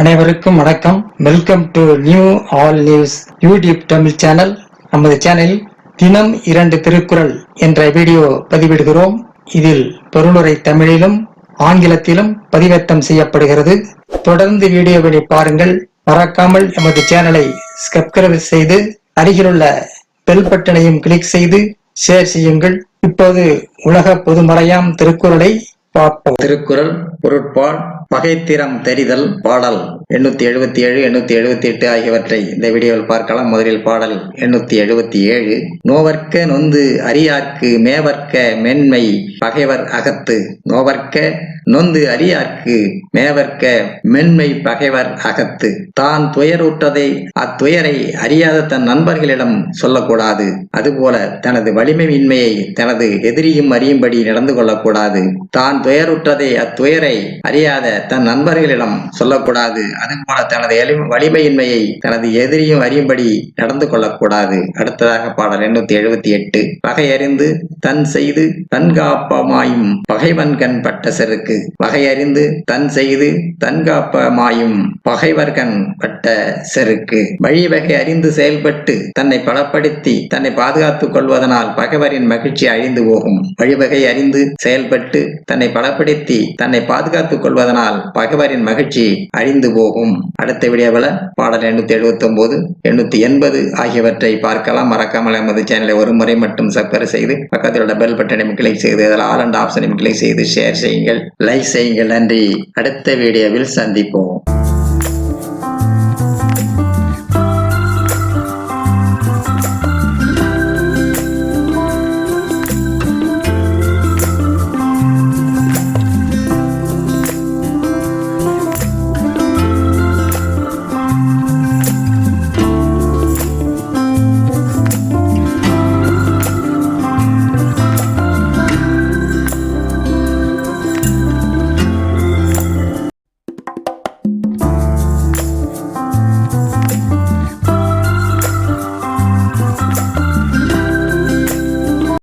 அனைவருக்கும் வணக்கம். Welcome to new all news YouTube Tamil channel. நமது சேனலில் தினம் 2 திருக்குறள் என்ற வீடியோ பதிவிடுகிறோம். இதில் பொருளுரை தமிழிலும் ஆங்கிலத்திலும் பதிவேற்றம் செய்யப்படுகிறது. தொடர்ந்து வீடியோவை பாருங்கள். மறக்காமல் எமது சேனலை சப்ஸ்கிரைப் செய்து அருகிலுள்ள பெல் பட்டனையும் கிளிக் செய்து ஷேர் செய்யுங்கள். இப்போது உலக பொதுமறையாம் திருக்குறளை பார்ப்போம். திருக்குறள் பொருட்பால் பகைத்திறம் தெரிதல். பாடல் 877 878 ஆகியவற்றை இந்த வீடியோவில் பார்க்கலாம். முதலில் பாடல் 877. நோவர்க்க நொந்து அறியார்க்கு மேவர்க்க மென்மை பகைவர் அகத்து. நோவர்க்க நொந்து அறியார்க்கு மேவர்க்க மென்மை பகைவர் அகத்து. தான் துயருற்றதை அத்துயரை அறியாத தன் நண்பர்களிடம் சொல்லக்கூடாது. அதுபோல தனது வலிமையின்மையை தனது எதிரியும் அறியும்படி நடந்து கொள்ளக்கூடாது. தான் துயருற்றதை அத்துயரை அறியாத தன் நண்பர்களிடம் சொல்லக்கூடாது. அதுபோல தனது வலிமையின்மையை தனது எதிரியும் அறியும்படி நடந்து கொள்ளக்கூடாது. அடுத்ததாக பாடல் 878. பகையறிந்து தன் செய்து தன்காப்பமாயும் பகைவன்கண் பட்ட செருக்கு. வகையறிந்து தன் செய்து தன்காப்பமாயும் பகைவர்கண் பட்ட செருக்கு. வழிவகை அறிந்து செயல்பட்டு தன்னை பலப்படுத்தி தன்னை பாதுகாத்துக் கொள்வதனால் பகைவரின் மகிழ்ச்சி அழிந்து போகும். வழிவகை அறிந்து செயல்பட்டு தன்னை பலப்படுத்தி தன்னை பாதுகாத்துக் கொள்வதனால் பகைவரின் மகிழ்ச்சி அழிந்து போகும். அடுத்த வீடியோவில் பாடல் 879 880 ஆகியவற்றை பார்க்கலாம். மறக்காமல் எமது சேனலை ஒரு முறை மட்டும் சப்ஸ்கிரைப் செய்து பக்கத்தில் உள்ள பெல் பட்டனை கிளிக் செய்து அதில் ஆல் அண்ட் ஆப்ஷனை கிளிக் செய்து ஷேர் செய்யுங்கள், லைக் செய்யுங்கள். நன்றி. அடுத்த வீடியோவில் சந்திப்போம்.